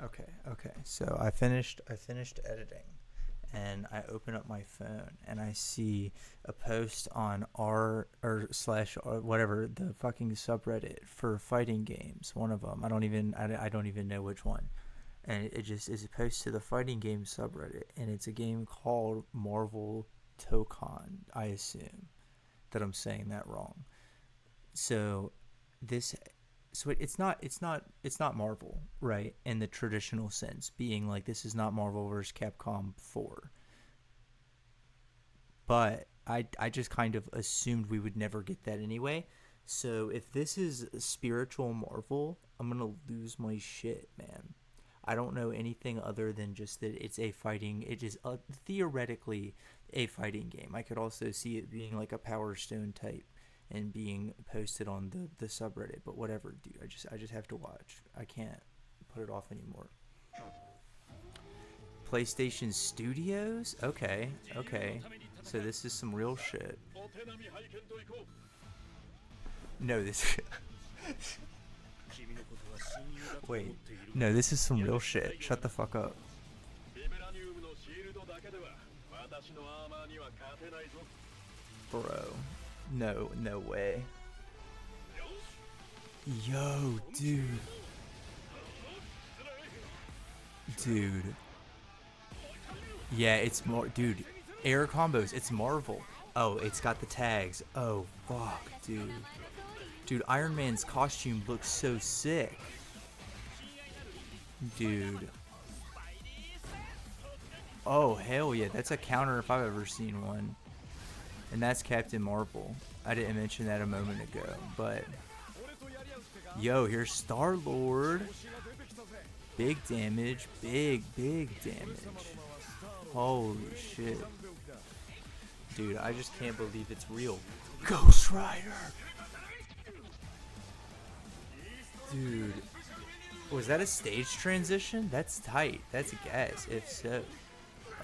Okay. So I finished editing, and I open up my phone and I see a post on r or slash or whatever the fucking subreddit for fighting games. One of them. I don't even know which one. And it just is a post to the fighting game subreddit, and it's a game called Marvel Tokon. I assume that I'm saying that wrong. So this so it's not Marvel, right? In the traditional sense, being like this is not Marvel vs. Capcom 4. But I just kind of assumed we would never get that anyway. So if this is spiritual Marvel, I'm gonna lose my shit, man. I don't know anything other than just that it is theoretically a fighting game. I could also see it being like a Power Stone type and being posted on the subreddit, but whatever, dude. I just have to watch. I can't put it off anymore. PlayStation Studios? Okay. So this is some real shit. No, this Wait. No, this is some real shit. Shut the fuck up. Bro. No way. Yo, dude. Dude. Yeah, it's more, dude. Air combos. It's Marvel. Oh, it's got the tags. Oh, fuck, dude. Dude, Iron Man's costume looks so sick. Dude. Oh, hell yeah. That's a counter if I've ever seen one. And that's Captain Marvel. I didn't mention that a moment ago, but yo, here's Star-Lord. Big damage. Big damage. Holy shit. Dude, I just can't believe it's real. Ghost Rider. Dude. Was that a stage transition? That's tight. That's a guess, if so.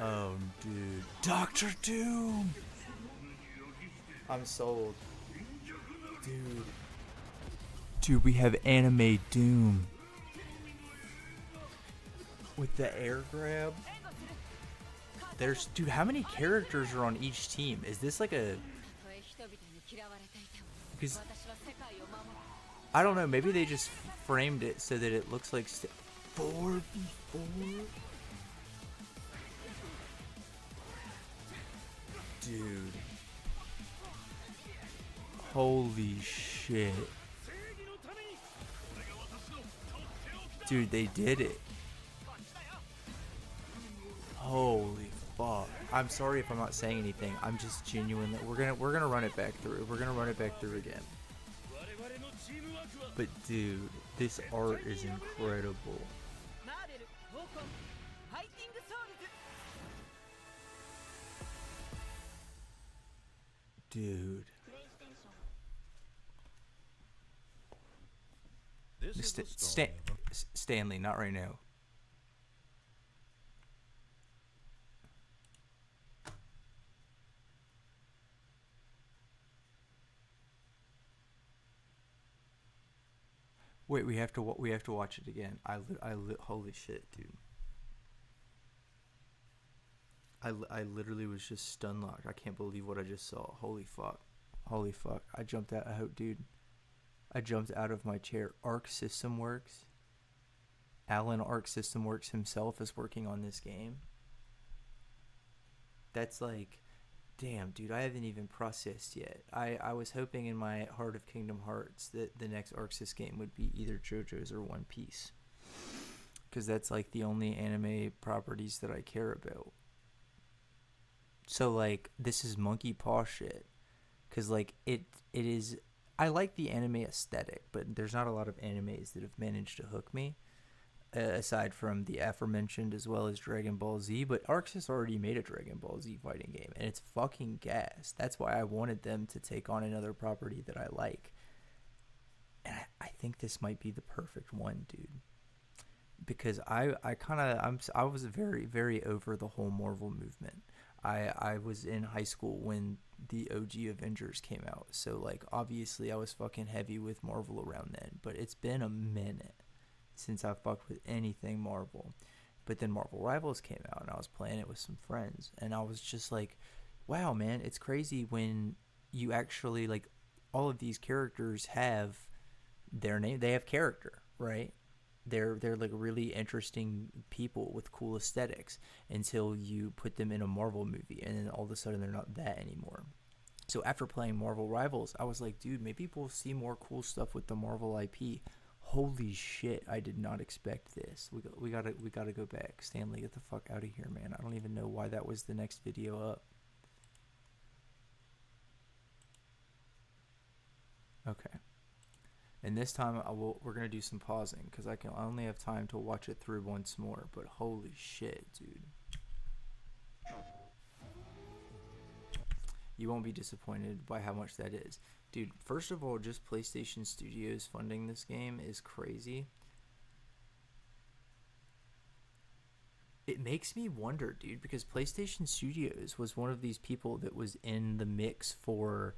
Oh, dude. Doctor Doom! I'm sold. Dude. Dude, we have anime Doom. With the air grab. Dude, how many characters are on each team? Is this like a... Because... I don't know, maybe they just framed it so that it looks like... 4v4? Dude. Holy shit. Dude, they did it. Holy fuck. I'm sorry if I'm not saying anything. I'm just genuinely... We're gonna run it back through. We're gonna run it back through again. But dude, this art is incredible. Dude. Stanley, not right now. Wait, we have to watch it again. Holy shit, dude. I literally was just stun locked. I can't believe what I just saw. Holy fuck. I jumped out. I jumped out of my chair. Arc System Works. Alan Arc System Works himself is working on this game. That's like, damn, dude, I haven't even processed yet. I was hoping in my heart of Kingdom Hearts that the next ARCSYS game would be either JoJo's or One Piece. Because that's like the only anime properties that I care about. So like, this is monkey paw shit. Because like, it is... I like the anime aesthetic, but there's not a lot of animes that have managed to hook me. Aside from the aforementioned as well as Dragon Ball Z, but ARCSYS already made a Dragon Ball Z fighting game, and it's fucking gas. That's why I wanted them to take on another property that I like. And I think this might be the perfect one, dude. Because I was very, very over the whole Marvel movement. I was in high school when the OG Avengers came out, so like obviously I was fucking heavy with Marvel around then, but it's been a minute since I fucked with anything Marvel. But then Marvel Rivals came out, and I was playing it with some friends, and I was just like, wow, man, it's crazy when you actually, like, all of these characters have their name. They have character, right? They're like really interesting people with cool aesthetics until you put them in a Marvel movie, and then all of a sudden they're not that anymore. So after playing Marvel Rivals, I was like, dude, maybe we'll see more cool stuff with the Marvel IP. Holy shit, I did not expect this. We gotta go back. Stanley, get the fuck out of here, man. I don't even know why that was the next video up. Okay. And this time we're gonna do some pausing because I only have time to watch it through once more. But holy shit, dude. You won't be disappointed by how much that is. Dude, first of all, just PlayStation Studios funding this game is crazy. It makes me wonder, dude, because PlayStation Studios was one of these people that was in the mix for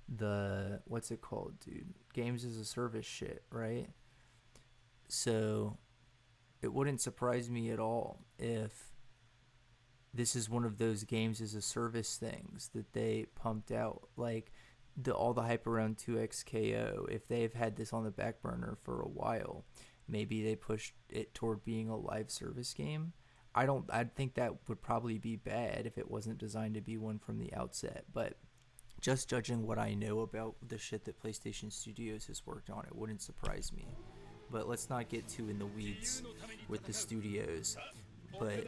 the, what's it called, dude? Games as a service shit, right? So it wouldn't surprise me at all if this is one of those games as a service things that they pumped out, like all the hype around 2XKO. If they've had this on the back burner for a while, maybe they pushed it toward being a live service game. I think that would probably be bad if it wasn't designed to be one from the outset. But just judging what I know about the shit that PlayStation Studios has worked on, it wouldn't surprise me. But let's not get too in the weeds with the studios. But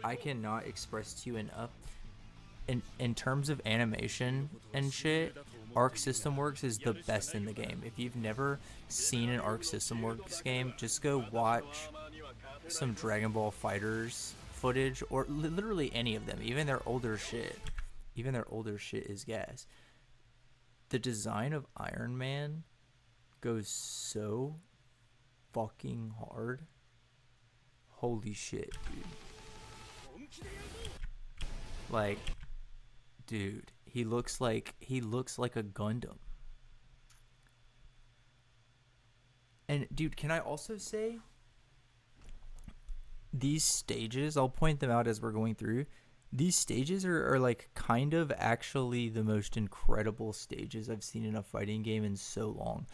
I cannot express to you enough. In terms of animation and shit, Arc System Works is the best in the game. If you've never seen an Arc System Works game, just go watch some Dragon Ball Fighters footage, or literally any of them, even their older shit. Even their older shit is gas. The design of Iron Man goes so fucking hard. Holy shit, dude. Like, dude, he looks like a Gundam. And dude, can I also say these stages, I'll point them out as we're going through. These stages are like kind of actually the most incredible stages I've seen in a fighting game in so long.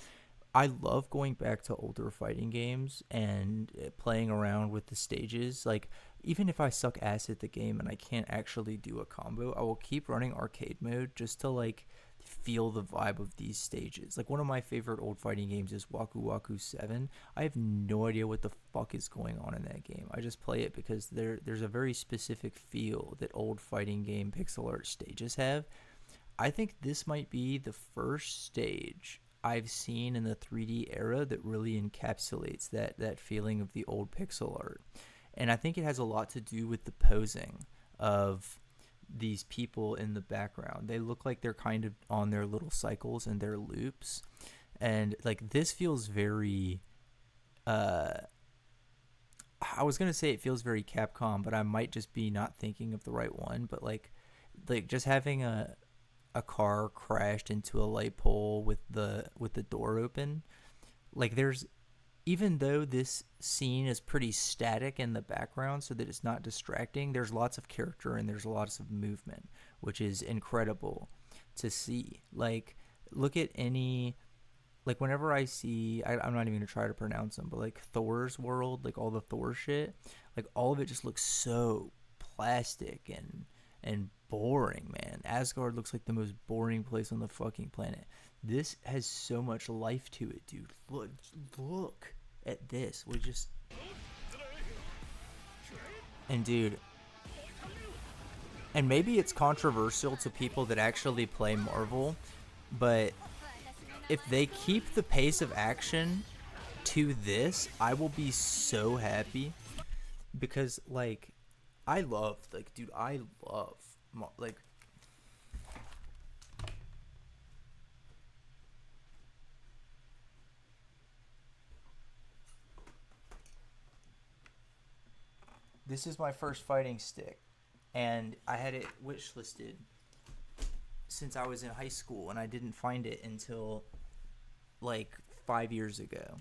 I love going back to older fighting games and playing around with the stages. Like, even if I suck ass at the game and I can't actually do a combo, I will keep running arcade mode just to, like, feel the vibe of these stages. Like, one of my favorite old fighting games is Waku Waku 7. I have no idea what the fuck is going on in that game. I just play it because there's a very specific feel that old fighting game pixel art stages have. I think this might be the first stage I've seen in the 3D era that really encapsulates that feeling of the old pixel art. And I think it has a lot to do with the posing of these people in the background. They look like they're kind of on their little cycles and their loops. And like, this feels very I was going to say it feels very Capcom, but I might just be not thinking of the right one. But like just having a car crashed into a light pole with the door open. Like, there's, even though this scene is pretty static in the background so that it's not distracting, there's lots of character and there's lots of movement, which is incredible to see. Like, look at any, like, whenever I see, I'm not even gonna try to pronounce them, but like Thor's world, like all the Thor shit, like all of it just looks so plastic and boring, man. Asgard looks like the most boring place on the fucking planet. This has so much life to it, dude. Look at this. We just... And dude, and maybe it's controversial to people that actually play Marvel, but if they keep the pace of action to this, I will be so happy. Because, like, I love, like, this is my first fighting stick, and I had it wish listed since I was in high school, and I didn't find it until like 5 years ago.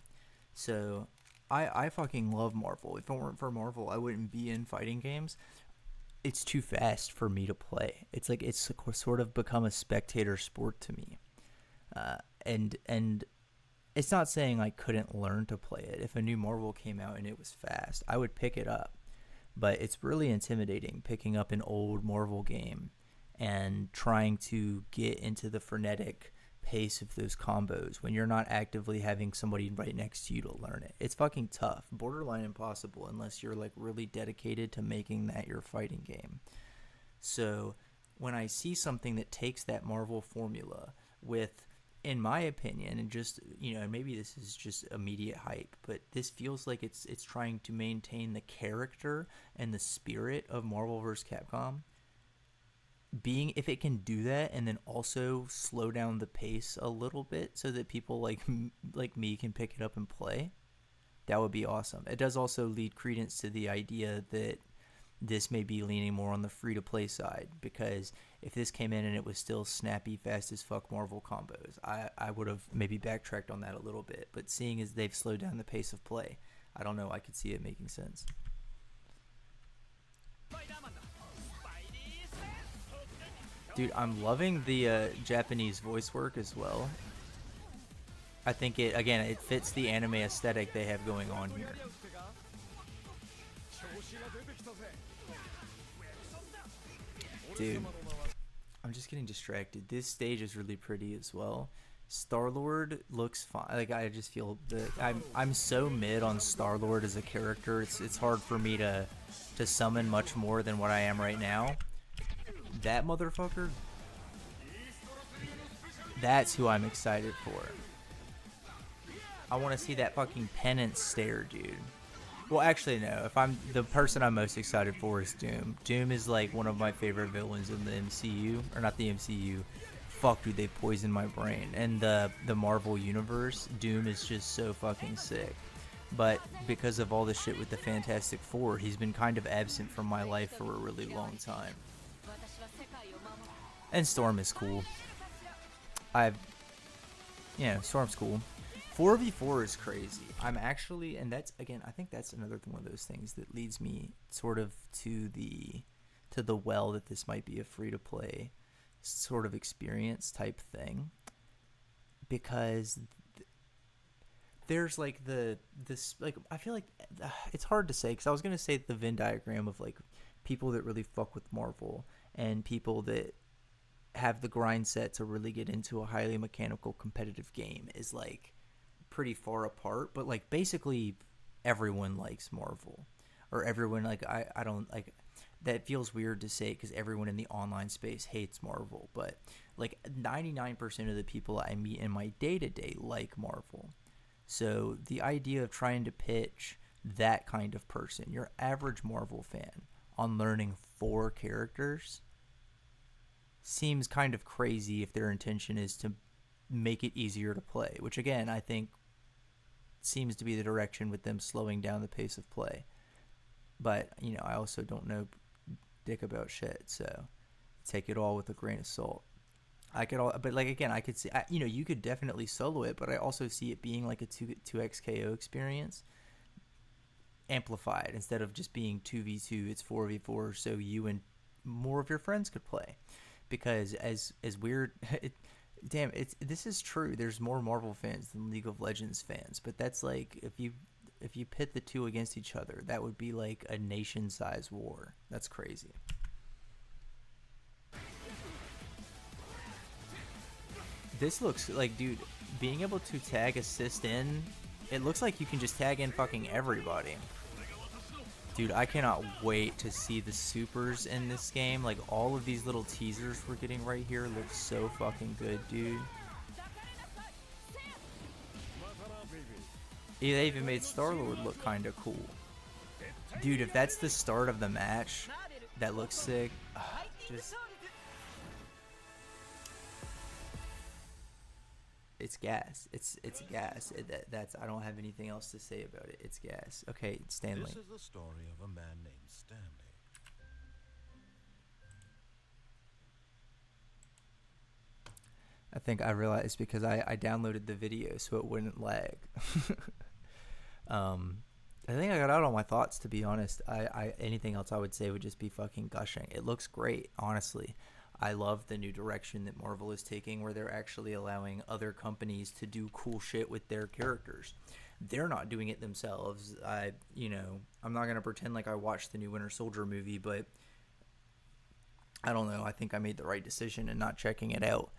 So I fucking love Marvel. If it weren't for Marvel, I wouldn't be in fighting games. It's too fast for me to play. It's like it's sort of become a spectator sport to me. And it's not saying I couldn't learn to play it. If a new Marvel came out and it was fast, I would pick it up. But it's really intimidating picking up an old Marvel game and trying to get into the frenetic pace of those combos when you're not actively having somebody right next to you to learn it. It's fucking tough. Borderline impossible unless you're like really dedicated to making that your fighting game. So when I see something that takes that Marvel formula with, in my opinion, and just, you know, maybe this is just immediate hype, but this feels like it's trying to maintain the character and the spirit of Marvel vs. Capcom. Being, if it can do that and then also slow down the pace a little bit so that people like me can pick it up and play, that would be awesome. It does also lead credence to the idea that this may be leaning more on the free-to-play side, because if this came in and it was still snappy, fast as fuck Marvel combos, I would have maybe backtracked on that a little bit. But seeing as they've slowed down the pace of play, I don't know, I could see it making sense. Dude, I'm loving the Japanese voice work as well. I think it fits the anime aesthetic they have going on here. Dude, I'm just getting distracted. This stage is really pretty as well. Star-Lord looks fine. Like, I just feel that I'm so mid on Star-Lord as a character. It's hard for me to summon much more than what I am right now. That motherfucker, that's who I'm excited for. I want to see that fucking penance stare, dude. Well, actually, no. If I'm the person I'm most excited for is Doom. Doom is like one of my favorite villains in the MCU, or not the MCU. Fuck, dude, they poisoned my brain. And the Marvel universe, Doom is just so fucking sick. But because of all the shit with the Fantastic Four, he's been kind of absent from my life for a really long time. And Storm is cool. Storm's cool. 4v4 is crazy. I'm actually, and that's, again, I think that's another one of those things that leads me sort of to the well that this might be a free-to-play sort of experience type thing. Because there's like I feel like it's hard to say, because I was going to say the Venn diagram of like people that really fuck with Marvel and people that have the grind set to really get into a highly mechanical competitive game is like pretty far apart. But like basically everyone likes Marvel, or everyone, like I don't like, that feels weird to say because everyone in the online space hates Marvel, but like 99% of the people I meet in my day-to-day like Marvel. So the idea of trying to pitch that kind of person, your average Marvel fan, on learning 4 characters seems kind of crazy if their intention is to make it easier to play, which again I think seems to be the direction with them slowing down the pace of play. But, you know, I also don't know dick about shit, so take it all with a grain of salt. But like again, I could see, you know, you could definitely solo it, but I also see it being like a 2x KO experience amplified. Instead of just being 2v2, it's 4v4, so you and more of your friends could play. Because as weird, this is true. There's more Marvel fans than League of Legends fans, but that's like if you pit the two against each other, that would be like a nation-size war. That's crazy. This looks like, dude, being able to tag assist in, it looks like you can just tag in fucking everybody. Dude, I cannot wait to see the supers in this game. Like, all of these little teasers we're getting right here look so fucking good, dude. Yeah, they even made Star-Lord look kind of cool. Dude, if that's the start of the match, that looks sick. Just... It's gas. It's gas. That's I don't have anything else to say about it. It's gas. Okay, Stanley. This is the story of a man named Stanley. I think I realized because I downloaded the video so it wouldn't lag. I think I got out all my thoughts, to be honest. Anything else I would say would just be fucking gushing. It looks great, honestly. I love the new direction that Marvel is taking, where they're actually allowing other companies to do cool shit with their characters. They're not doing it themselves. I'm not gonna pretend like I watched the new Winter Soldier movie, but I don't know. I think I made the right decision in not checking it out.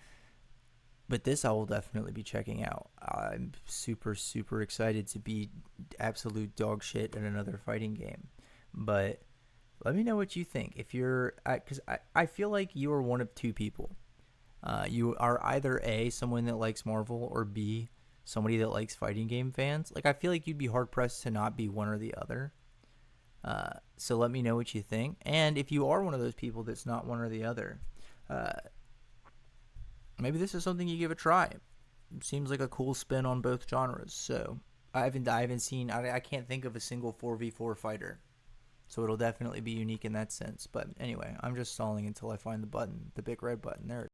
But this I will definitely be checking out. I'm super, super excited to be absolute dog shit in another fighting game. But let me know what you think. If you're, because I feel like you are one of two people. You are either A, someone that likes Marvel, or B, somebody that likes fighting game fans. Like, I feel like you'd be hard pressed to not be one or the other. So let me know what you think. And if you are one of those people that's not one or the other, maybe this is something you give a try. It seems like a cool spin on both genres. So I haven't seen. I can't think of a single 4v4 fighter. So it'll definitely be unique in that sense. But anyway, I'm just stalling until I find the button, the big red button. There it is.